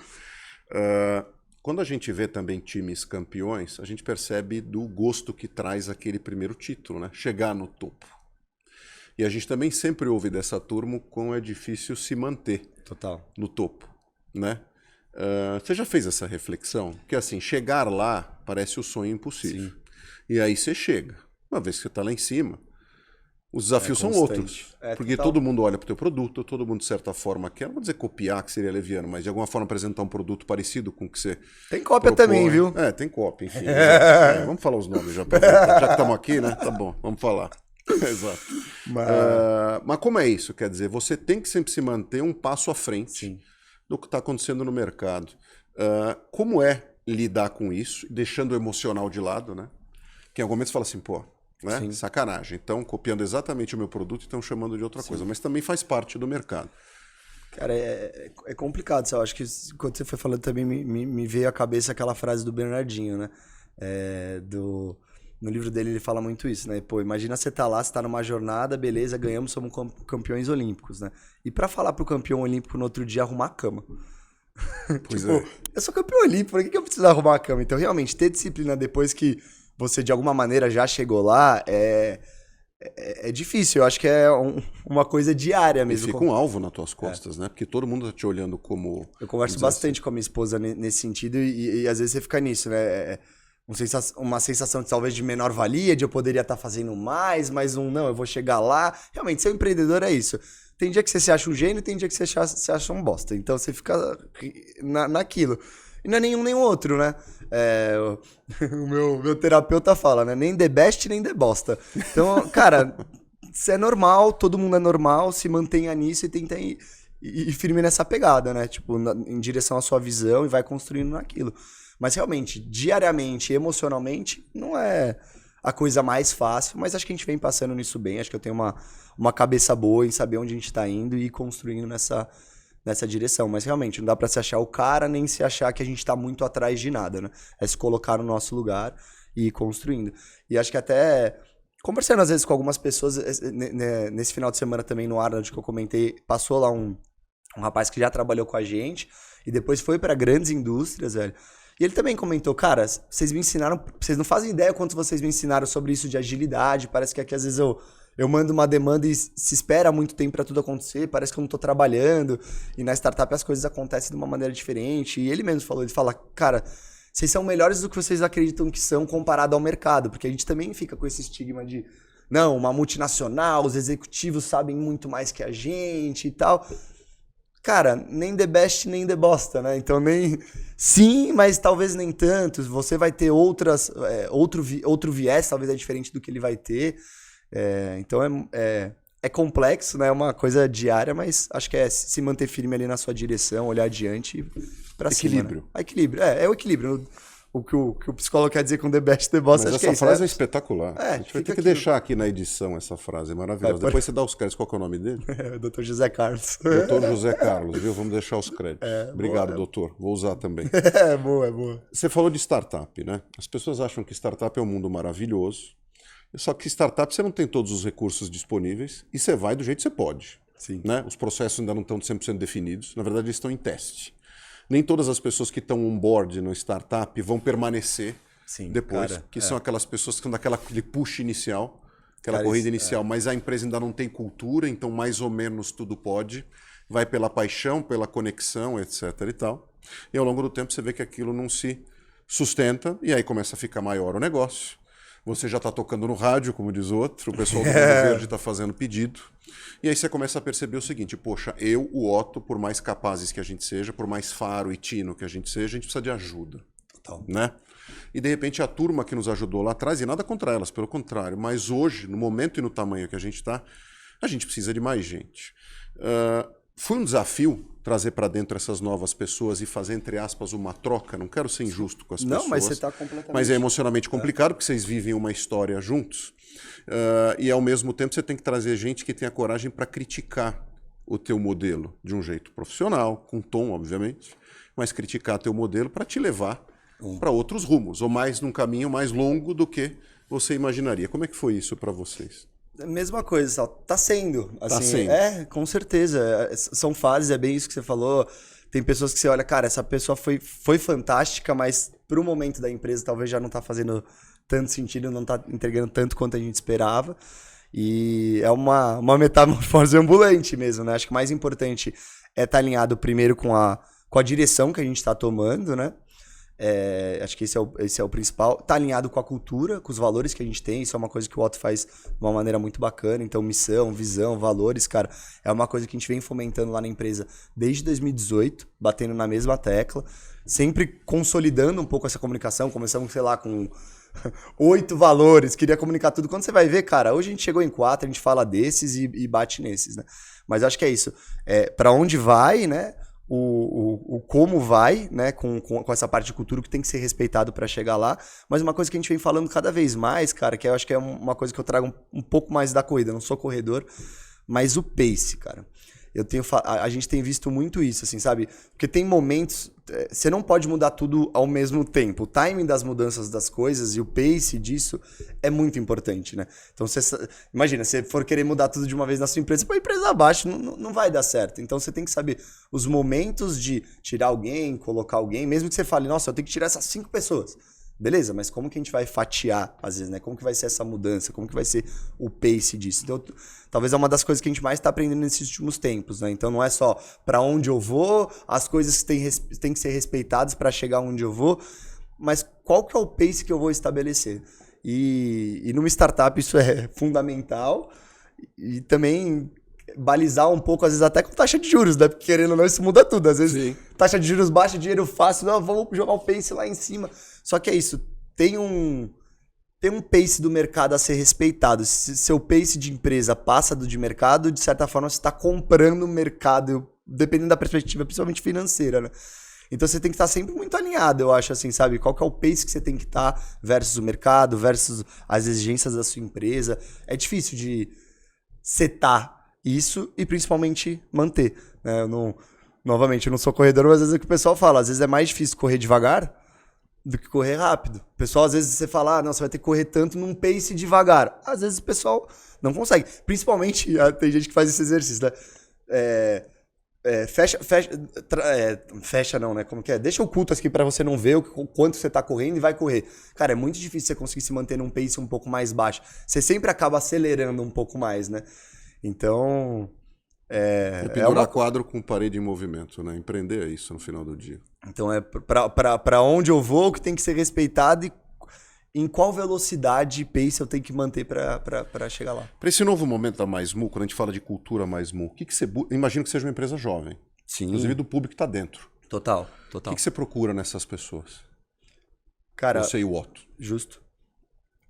Quando a gente vê também times campeões, a gente percebe do gosto que traz aquele primeiro título, né? Chegar no topo. E a gente também sempre ouve dessa turma como é difícil se manter no topo, né? Você já fez essa reflexão? Que assim, chegar lá parece o sonho impossível. Sim. E aí você chega. Uma vez que você está lá em cima, os desafios são outros. Porque todo mundo olha para o teu produto, todo mundo de certa forma quer, não vou dizer copiar, que seria leviano, mas de alguma forma apresentar um produto parecido com o que você tem cópia propõe. Também, viu? Tem cópia, enfim. Vamos falar os nomes já que estamos aqui, né? Tá bom, vamos falar. Exato. Mas como é isso? Quer dizer, você tem que sempre se manter um passo à frente, sim, do que está acontecendo no mercado. Como é lidar com isso, deixando o emocional de lado, né? Que em algum momento você fala assim, pô, né? Sacanagem. Então, copiando exatamente o meu produto e estão chamando de outra coisa. Mas também faz parte do mercado. Cara, é complicado. Eu acho que quando você foi falando também me veio à cabeça aquela frase do Bernardinho, né? No livro dele ele fala muito isso, né? Pô, imagina você tá lá, você tá numa jornada, beleza, ganhamos, somos campeões olímpicos, né? E pra falar pro campeão olímpico no outro dia arrumar a cama. Pois eu sou campeão olímpico, por que eu preciso arrumar a cama? Então, realmente, ter disciplina depois que você de alguma maneira já chegou lá, é difícil, eu acho que é uma coisa diária mesmo. E fica um alvo nas tuas costas, né? Porque todo mundo tá te olhando como... Eu converso bastante com a minha esposa nesse sentido e às vezes você fica nisso, né? Uma sensação de talvez de menor valia, de eu poderia estar fazendo mais, mas não, eu vou chegar lá. Realmente, ser um empreendedor é isso. Tem dia que você se acha um gênio, tem dia que você acha um bosta. Então você fica naquilo. E não é nenhum nem outro, né? O meu terapeuta fala, né? Nem the best, nem the bosta. Então, cara, isso é normal, todo mundo é normal, se mantenha nisso e tenta ir firme nessa pegada, né? Tipo, em direção à sua visão e vai construindo naquilo. Mas realmente, diariamente, emocionalmente, não é a coisa mais fácil, mas acho que a gente vem passando nisso bem. Acho que eu tenho uma cabeça boa em saber onde a gente tá indo e ir construindo nessa direção. Mas realmente, não dá pra se achar o cara, nem se achar que a gente tá muito atrás de nada, né? É se colocar no nosso lugar e ir construindo. E acho que até, conversando às vezes com algumas pessoas, nesse final de semana também no Arnold que eu comentei, passou lá um rapaz que já trabalhou com a gente e depois foi pra grandes indústrias, velho. E ele também comentou, cara, vocês me ensinaram, vocês não fazem ideia quanto vocês me ensinaram sobre isso de agilidade, parece que aqui às vezes eu mando uma demanda e se espera muito tempo para tudo acontecer, parece que eu não tô trabalhando, e na startup as coisas acontecem de uma maneira diferente, e ele mesmo falou, ele fala, cara, vocês são melhores do que vocês acreditam que são comparado ao mercado, porque a gente também fica com esse estigma de, não, uma multinacional, os executivos sabem muito mais que a gente e tal. Cara, nem the best, nem the bosta, né? Então nem... Sim, mas talvez nem tanto. Você vai ter outro viés, talvez é diferente do que ele vai ter. Então é complexo, né? É uma coisa diária, mas acho que é se manter firme ali na sua direção, olhar adiante pra cima. Equilíbrio. Né? Equilíbrio. É o equilíbrio. O que o psicólogo quer dizer com the best, the bosta, mas acho que é isso. Essa frase é espetacular. A gente vai ter que aqui. deixar aqui na edição essa frase, é maravilhosa. Depois você dá os créditos, qual que é o nome dele? Dr. José Carlos. Dr. José Carlos, viu? Vamos deixar os créditos. Obrigado, doutor. Vou usar também. É boa. Você falou de startup, né? As pessoas acham que startup é um mundo maravilhoso, só que startup você não tem todos os recursos disponíveis e você vai do jeito que você pode. Sim. Né? Os processos ainda não estão 100% definidos, na verdade eles estão em teste. Nem todas as pessoas que estão on board no startup vão permanecer depois, cara, são aquelas pessoas que estão daquele push inicial, aquela corrida inicial, mas a empresa ainda não tem cultura, então mais ou menos tudo pode, vai pela paixão, pela conexão, etc. e tal. E ao longo do tempo você vê que aquilo não se sustenta e aí começa a ficar maior o negócio. Você já está tocando no rádio, como diz o outro, o pessoal do Mundo Verde está fazendo pedido. E aí você começa a perceber o seguinte, poxa, o Otto, por mais capazes que a gente seja, por mais faro e tino que a gente seja, a gente precisa de ajuda. Total. Né? E de repente a turma que nos ajudou lá atrás, e nada contra elas, pelo contrário, mas hoje, no momento e no tamanho que a gente está, a gente precisa de mais gente. Foi um desafio trazer para dentro essas novas pessoas e fazer, entre aspas, uma troca. Não quero ser injusto com as pessoas. Não, mas você está completamente... Mas é emocionalmente complicado, porque vocês vivem uma história juntos. E ao mesmo tempo você tem que trazer gente que tenha coragem para criticar o teu modelo de um jeito profissional, com tom, obviamente, mas criticar teu modelo para te levar para outros rumos, ou mais num caminho mais longo do que você imaginaria. Como é que foi isso para vocês? Mesma coisa, Sal. Tá sendo. Assim, tá sendo. Com certeza. São fases, é bem isso que você falou. Tem pessoas que você olha, cara, essa pessoa foi fantástica, mas pro momento da empresa talvez já não tá fazendo tanto sentido, não tá entregando tanto quanto a gente esperava. E é uma metamorfose ambulante mesmo, né? Acho que o mais importante é estar alinhado primeiro com a direção que a gente tá tomando, né? Acho que esse é o principal. Tá alinhado com a cultura, com os valores que a gente tem. Isso é uma coisa que o Otto faz de uma maneira muito bacana. Então, missão, visão, valores, cara, é uma coisa que a gente vem fomentando lá na empresa desde 2018, batendo na mesma tecla, sempre consolidando um pouco essa comunicação. Começamos, sei lá, com 8 valores, queria comunicar tudo. Quando você vai ver, cara, hoje a gente chegou em 4, a gente fala desses e bate nesses, né? Mas acho que é isso. Para onde vai, né? O como vai, né, com essa parte de cultura que tem que ser respeitado para chegar lá, mas uma coisa que a gente vem falando cada vez mais, cara, que eu acho que é uma coisa que eu trago um pouco mais da corrida, eu não sou corredor, mas o pace, cara. A gente tem visto muito isso, assim, sabe? Porque tem momentos, você não pode mudar tudo ao mesmo tempo. O timing das mudanças das coisas e o pace disso é muito importante, né? Então, imagina, se você for querer mudar tudo de uma vez na sua empresa, põe a empresa abaixo, não vai dar certo. Então, você tem que saber os momentos de tirar alguém, colocar alguém, mesmo que você fale, nossa, eu tenho que tirar essas 5 pessoas. Beleza, mas como que a gente vai fatiar, às vezes, né? Como que vai ser essa mudança? Como que vai ser o pace disso? Então, talvez é uma das coisas que a gente mais está aprendendo nesses últimos tempos, né? Então, não é só para onde eu vou, as coisas têm que ser respeitadas para chegar onde eu vou, mas qual que é o pace que eu vou estabelecer? E numa startup isso é fundamental e também balizar um pouco, às vezes até com taxa de juros, né? Porque querendo ou não, isso muda tudo. Às vezes, taxa de juros baixa, dinheiro fácil, não, vamos jogar o pace lá em cima. Só que é isso, tem um pace do mercado a ser respeitado. Se seu pace de empresa passa do de mercado, de certa forma você está comprando o mercado, dependendo da perspectiva, principalmente financeira, né? Então você tem que estar sempre muito alinhado, eu acho, assim, sabe? Qual que é o pace que você tem que estar versus o mercado, versus as exigências da sua empresa. É difícil de setar isso e principalmente manter, né? Novamente, eu não sou corredor, mas às vezes é o que o pessoal fala. Às vezes é mais difícil correr devagar do que correr rápido. O pessoal, às vezes, você fala, não, você vai ter que correr tanto num pace devagar. Às vezes o pessoal não consegue. Principalmente, tem gente que faz esse exercício, né? Fecha não, né? Como que é? Deixa oculto aqui pra você não ver o quanto você tá correndo e vai correr. Cara, é muito difícil você conseguir se manter num pace um pouco mais baixo. Você sempre acaba acelerando um pouco mais, né? Então... pendurar quadro com parede em movimento, né? Empreender é isso no final do dia. Então pra onde eu vou, o que tem que ser respeitado e em qual velocidade e pace eu tenho que manter pra chegar lá. Para esse novo momento da MaisMu, quando a gente fala de cultura MaisMu, o que você imagino que seja uma empresa jovem. Sim. Inclusive do público que está dentro. Total. O que você procura nessas pessoas? Cara, você e o Otto. Justo.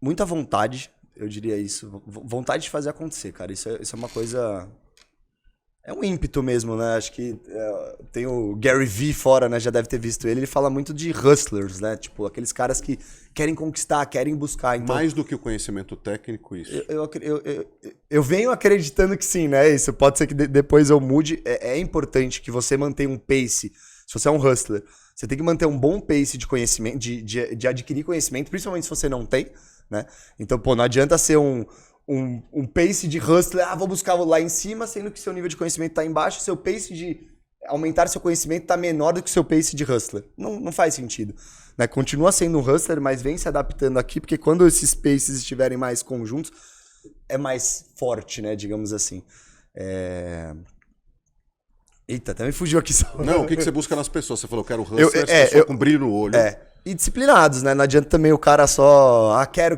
Muita vontade, eu diria isso. Vontade de fazer acontecer, cara. Isso é uma coisa... É um ímpeto mesmo, né? Acho que tem o Gary Vee fora, né? Já deve ter visto ele. Ele fala muito de hustlers, né? Tipo, aqueles caras que querem conquistar, querem buscar. Então, mais do que o conhecimento técnico, isso. Eu venho acreditando que sim, né? Isso pode ser que depois eu mude. É importante que você mantenha um pace. Se você é um hustler, você tem que manter um bom pace de conhecimento, de adquirir conhecimento, principalmente se você não tem, né? Então, pô, não adianta ser um pace de hustler, vou buscar lá em cima, sendo que seu nível de conhecimento está embaixo, seu pace de aumentar seu conhecimento está menor do que seu pace de hustler. Não faz sentido. Né? Continua sendo um hustler, mas vem se adaptando aqui, porque quando esses paces estiverem mais conjuntos, é mais forte, né? Digamos assim. Eita, até me fugiu aqui só. Não, o que você busca nas pessoas? Você falou, eu quero hustlers, com brilho no olho. E disciplinados, né? Não adianta também o cara só, quero.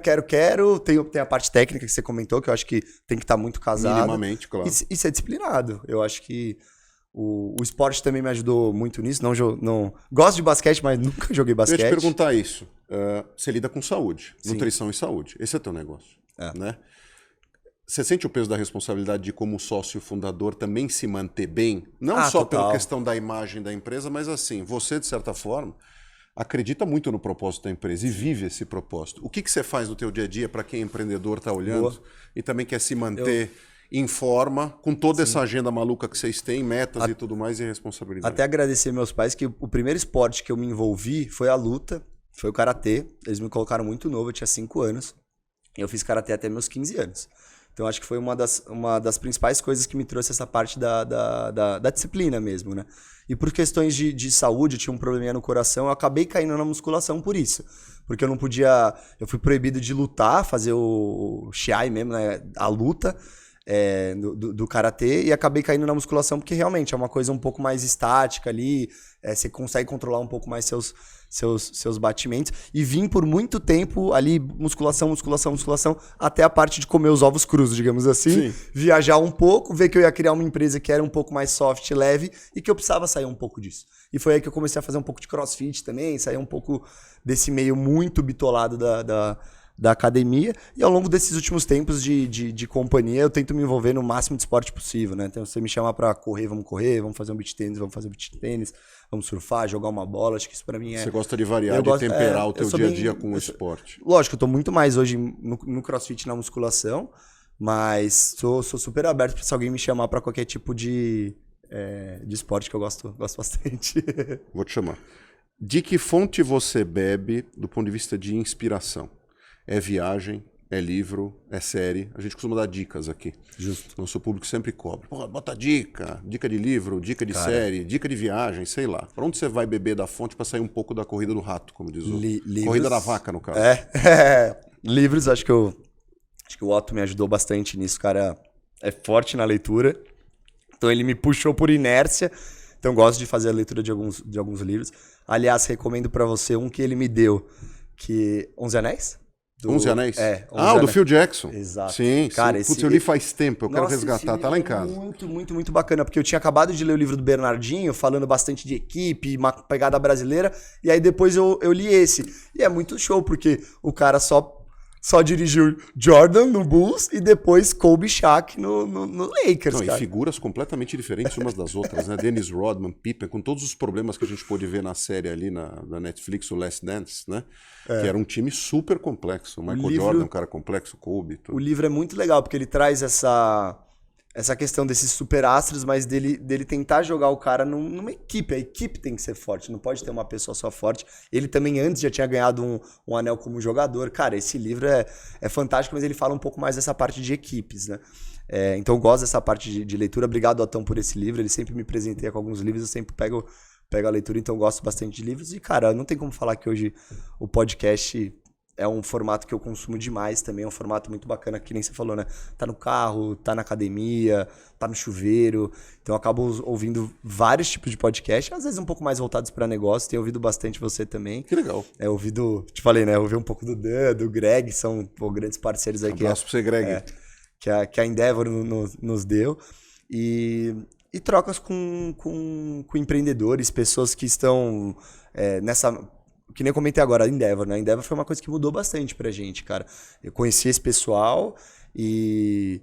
Tem a parte técnica que você comentou, que eu acho que tem que estar muito casado. Minimamente, claro. E ser disciplinado. Eu acho que o esporte também me ajudou muito nisso. Não gosto de basquete, mas nunca joguei basquete. Eu ia te perguntar isso. Você lida com saúde, nutrição e saúde. Esse é teu negócio, né? Você sente o peso da responsabilidade de, como sócio fundador, também se manter bem? Não só pela questão da imagem da empresa, mas assim, você, de certa forma, acredita muito no propósito da empresa e vive esse propósito. O que você faz no teu dia a dia para quem é empreendedor, está olhando e também quer se manter em forma, com toda essa agenda maluca que vocês têm, metas e tudo mais, e responsabilidade? Até agradecer meus pais, que o primeiro esporte que eu me envolvi foi a luta, foi o karatê. Eles me colocaram muito novo, eu tinha 5 anos. E eu fiz karatê até meus 15 anos. Então acho que foi uma das principais coisas que me trouxe essa parte da disciplina mesmo, né? E por questões de saúde, eu tinha um probleminha no coração, eu acabei caindo na musculação por isso. Porque eu não podia... Eu fui proibido de lutar, fazer o shiai mesmo, né? A luta do karatê, e acabei caindo na musculação porque realmente é uma coisa um pouco mais estática ali, você consegue controlar um pouco mais seus batimentos, e vim por muito tempo ali, musculação, até a parte de comer os ovos crus, digamos assim. Sim. Viajar um pouco, ver que eu ia criar uma empresa que era um pouco mais soft, leve, e que eu precisava sair um pouco disso. E foi aí que eu comecei a fazer um pouco de crossfit também, sair um pouco desse meio muito bitolado da academia, e ao longo desses últimos tempos de companhia, eu tento me envolver no máximo de esporte possível, né? Então, se você me chamar pra correr, vamos fazer um beach tênis, vamos surfar, jogar uma bola, acho que isso pra mim Você gosta de variar, de temperar o teu dia a dia com o esporte. Lógico, eu tô muito mais hoje no crossfit, na musculação, mas sou super aberto pra se alguém me chamar pra qualquer tipo de esporte que eu gosto bastante. Vou te chamar. De que fonte você bebe do ponto de vista de inspiração? É viagem, é livro, é série. A gente costuma dar dicas aqui. Justo. Nosso público sempre cobra. Pô, bota dica de livro, dica de série, dica de viagem, sei lá. Pra onde você vai beber da fonte pra sair um pouco da corrida do rato, como diz o... Livros. Corrida da vaca, no caso. Livros, acho que o Otto me ajudou bastante nisso. O cara é forte na leitura. Então ele me puxou por inércia. Então gosto de fazer a leitura de alguns livros. Aliás, recomendo pra você um que ele me deu. Que... 11 Anéis? 11 Anéis? 11 o Anéis. do Phil Jackson. Exato. Sim, cara, sim. Putz, eu li faz tempo, eu quero resgatar, tá lá em casa. Muito, muito, muito bacana, porque eu tinha acabado de ler o livro do Bernardinho, falando bastante de equipe, uma pegada brasileira, e aí depois eu li esse. E é muito show, porque o cara só dirigiu Jordan no Bulls e depois Kobe e Shaq no Lakers, cara. E figuras completamente diferentes umas das outras, né? Dennis Rodman, Pippen, com todos os problemas que a gente pôde ver na série ali na Netflix, o Last Dance, né? Que era um time super complexo. O Michael Jordan, um cara complexo, Kobe. Tudo. O livro é muito legal, porque ele traz essa questão desses superastros, mas dele tentar jogar o cara numa equipe. A equipe tem que ser forte, não pode ter uma pessoa só forte. Ele também antes já tinha ganhado um anel como jogador. Cara, esse livro é fantástico, mas ele fala um pouco mais dessa parte de equipes, né? Então eu gosto dessa parte de leitura. Obrigado, Otão, por esse livro. Ele sempre me presenteia com alguns livros, eu sempre pego a leitura, então eu gosto bastante de livros. E, cara, não tem como falar que hoje o podcast... é um formato que eu consumo demais também, é um formato muito bacana, que nem você falou, né? Tá no carro, tá na academia, tá no chuveiro. Então eu acabo ouvindo vários tipos de podcast, às vezes um pouco mais voltados para negócio. Tenho ouvido bastante você também. Que legal. Te falei, né? Ouvi um pouco do Dan, do Greg, são grandes parceiros aí. Abraço pra você, Greg. Que a Endeavor nos deu. E trocas com empreendedores, pessoas que estão nessa... Que nem eu comentei agora, a Endeavor, né? A Endeavor foi uma coisa que mudou bastante pra gente, cara. Eu conheci esse pessoal e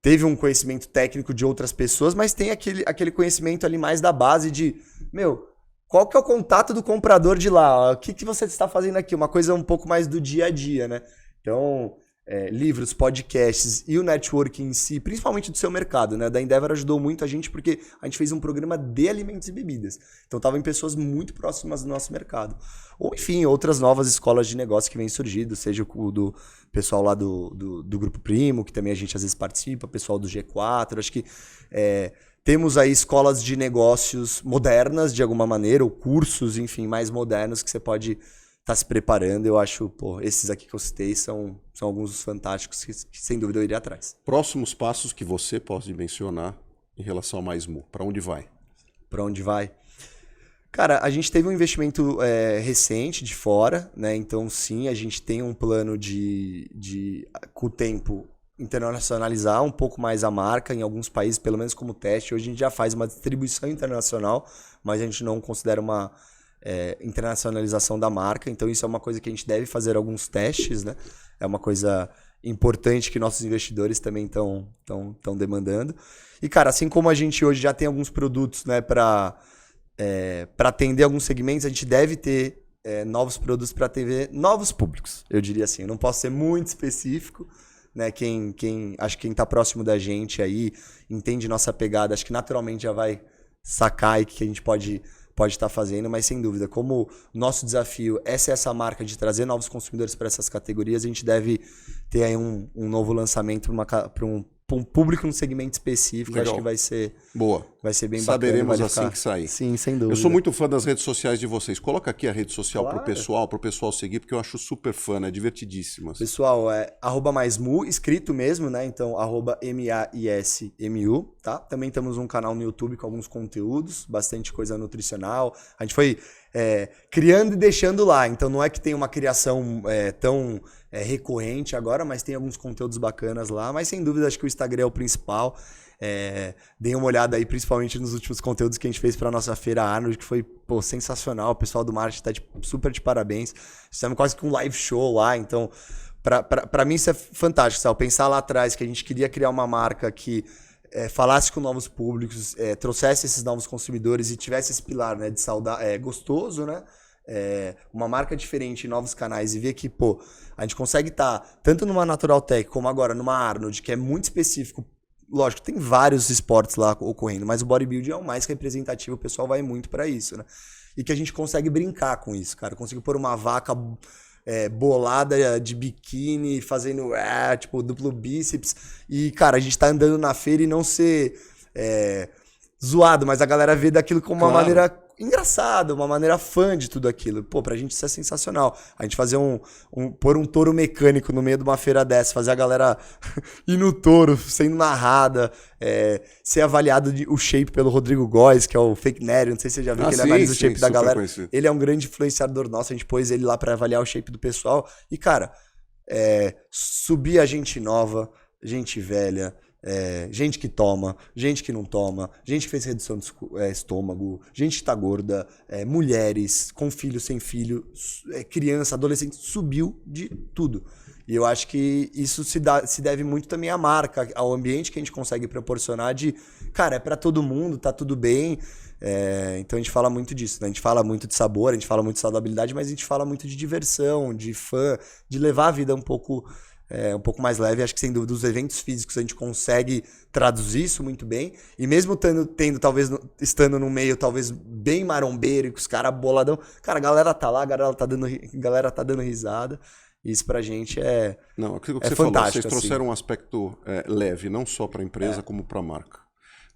teve um conhecimento técnico de outras pessoas, mas tem aquele conhecimento ali mais da base de, qual que é o contato do comprador de lá? O que você está fazendo aqui? Uma coisa um pouco mais do dia a dia, né? Então, livros, podcasts e o networking em si, principalmente do seu mercado, né? Da Endeavor ajudou muito a gente porque a gente fez um programa de alimentos e bebidas. Então, estava em pessoas muito próximas do nosso mercado. Ou, enfim, outras novas escolas de negócio que vêm surgindo, seja o do pessoal lá do Grupo Primo, que também a gente às vezes participa, pessoal do G4. Acho que temos aí escolas de negócios modernas, de alguma maneira, ou cursos, enfim, mais modernos que você pode estar se preparando. Eu acho, esses aqui que eu citei são alguns dos fantásticos que sem dúvida eu iria atrás. Próximos passos que você pode mencionar em relação a Mais Mu. Para onde vai? Para onde vai? Cara, a gente teve um investimento recente de fora, né? Então, sim, a gente tem um plano de com o tempo, internacionalizar um pouco mais a marca em alguns países, pelo menos como teste. Hoje a gente já faz uma distribuição internacional, mas a gente não considera uma internacionalização da marca. Então, isso é uma coisa que a gente deve fazer alguns testes, né? É uma coisa importante que nossos investidores também estão demandando. E, cara, assim como a gente hoje já tem alguns produtos, né, para atender alguns segmentos, a gente deve ter novos produtos para atender novos públicos, eu diria assim. Eu não posso ser muito específico, né? Acho que quem está próximo da gente aí, entende nossa pegada, acho que naturalmente já vai sacar aí que a gente pode estar fazendo, mas sem dúvida, como nosso desafio é ser essa marca de trazer novos consumidores para essas categorias, a gente deve ter aí um novo lançamento para um público, um segmento específico. Legal. Acho que vai ser boa. Vai ser bem Saberemos bacana. assim que sair. Sim, sem dúvida. Eu sou muito fã das redes sociais de vocês. Coloca aqui a rede social Claro. pro pessoal seguir, porque eu acho super fã, é divertidíssimo. Pessoal, @maismu, escrito mesmo, né? Então, @MAISMU, tá? Também temos um canal no YouTube com alguns conteúdos, bastante coisa nutricional. A gente foi criando e deixando lá. Então, não é que tem uma criação tão recorrente agora, mas tem alguns conteúdos bacanas lá. Mas, sem dúvida, acho que o Instagram é o principal. Deem uma olhada aí, principalmente nos últimos conteúdos que a gente fez para nossa feira Arnold, que foi sensacional. O pessoal do marketing tá super de parabéns. Estamos quase com um live show lá, então para mim isso é fantástico, sabe? Pensar lá atrás que a gente queria criar uma marca que falasse com novos públicos, trouxesse esses novos consumidores e tivesse esse pilar, né, de saudade, gostoso, né? Uma marca diferente em novos canais, e ver que a gente consegue estar tanto numa Natural Tech como agora numa Arnold, que é muito específico. Lógico, tem vários esportes lá ocorrendo, mas o bodybuilding é o mais representativo, o pessoal vai muito pra isso, né? E que a gente consegue brincar com isso, cara. Consegue pôr uma vaca bolada de biquíni, fazendo tipo, duplo bíceps. E, cara, a gente tá andando na feira e não ser zoado, mas a galera vê daquilo como uma maneira engraçada, uma maneira fã de tudo aquilo. Pô, pra gente isso é sensacional. A gente fazer pôr um touro mecânico no meio de uma feira dessa, fazer a galera ir no touro, sendo narrada, ser avaliado o shape pelo Rodrigo Góes, que é o Fake Nerd, não sei se você já viu que ele analisa o shape da galera. Conhecido. Ele é um grande influenciador nosso, a gente pôs ele lá pra avaliar o shape do pessoal. E, cara, subir a gente nova, gente velha, gente que toma, gente que não toma, gente que fez redução de estômago, gente que tá gorda, mulheres com filho, sem filho, criança, adolescente, subiu de tudo. E eu acho que isso se deve muito também à marca, ao ambiente que a gente consegue proporcionar de, cara, é pra todo mundo, tá tudo bem. Então a gente fala muito disso, né? A gente fala muito de sabor, a gente fala muito de saudabilidade, mas a gente fala muito de diversão, de fã, de levar a vida um pouco mais leve. Acho que, sem dúvida, dos eventos físicos a gente consegue traduzir isso muito bem. E mesmo estando no meio talvez bem marombeiro e com os caras boladão, cara, a galera tá lá, a galera tá dando risada. Isso pra gente Não, aquilo que você fantástico. Falou, vocês trouxeram um aspecto leve, não só pra empresa, como pra marca.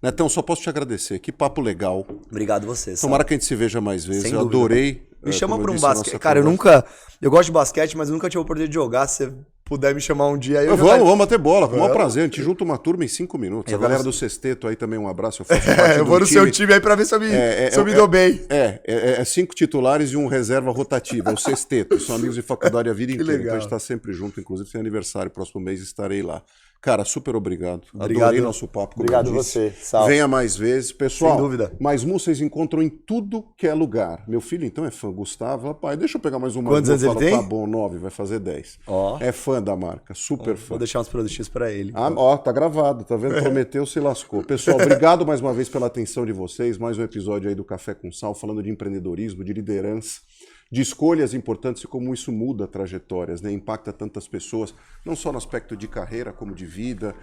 Netão, só posso te agradecer. Que papo legal. Obrigado vocês. Tomara que a gente se veja mais vezes. Eu adorei. Me chama pra um basquete. Cara, eu gosto de basquete, mas eu nunca tive a oportunidade de jogar. Se você puder me chamar um dia aí. Vamos bater bola, com o maior prazer. A gente junta uma turma em 5 minutos. A galera do Sexteto aí também, um abraço. Eu faço parte eu vou no seu time aí pra ver se eu me dou bem. 5 titulares e um reserva rotativo. É o Sexteto. São amigos de faculdade a vida inteira. Legal. Então a gente tá sempre junto. Inclusive tem aniversário. Próximo mês estarei lá. Cara, super obrigado. Obrigado. Adorei nosso papo. Obrigado você. Salve. Venha mais vezes. Pessoal, sem dúvida. Mais vocês encontram em tudo que é lugar. Meu filho, então, é fã. Gustavo, pai, deixa eu pegar mais uma. Quantos anos ele tem? Tá bom, 9, vai fazer 10. É fã da marca, super fã. Vou deixar uns produtinhos pra ele. Tá gravado, tá vendo? Prometeu, se lascou. Pessoal, obrigado mais uma vez pela atenção de vocês. Mais um episódio aí do Café com Sal, falando de empreendedorismo, de liderança, de escolhas importantes e como isso muda trajetórias, né? Impacta tantas pessoas, não só no aspecto de carreira, como de vida.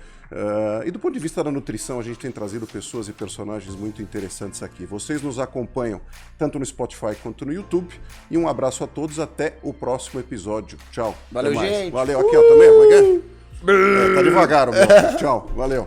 E do ponto de vista da nutrição, a gente tem trazido pessoas e personagens muito interessantes aqui. Vocês nos acompanham tanto no Spotify quanto no YouTube. E um abraço a todos, até o próximo episódio. Tchau. Valeu, gente. Valeu, aqui ó, também. Como é que é? Tá devagar, amor. Tchau, valeu.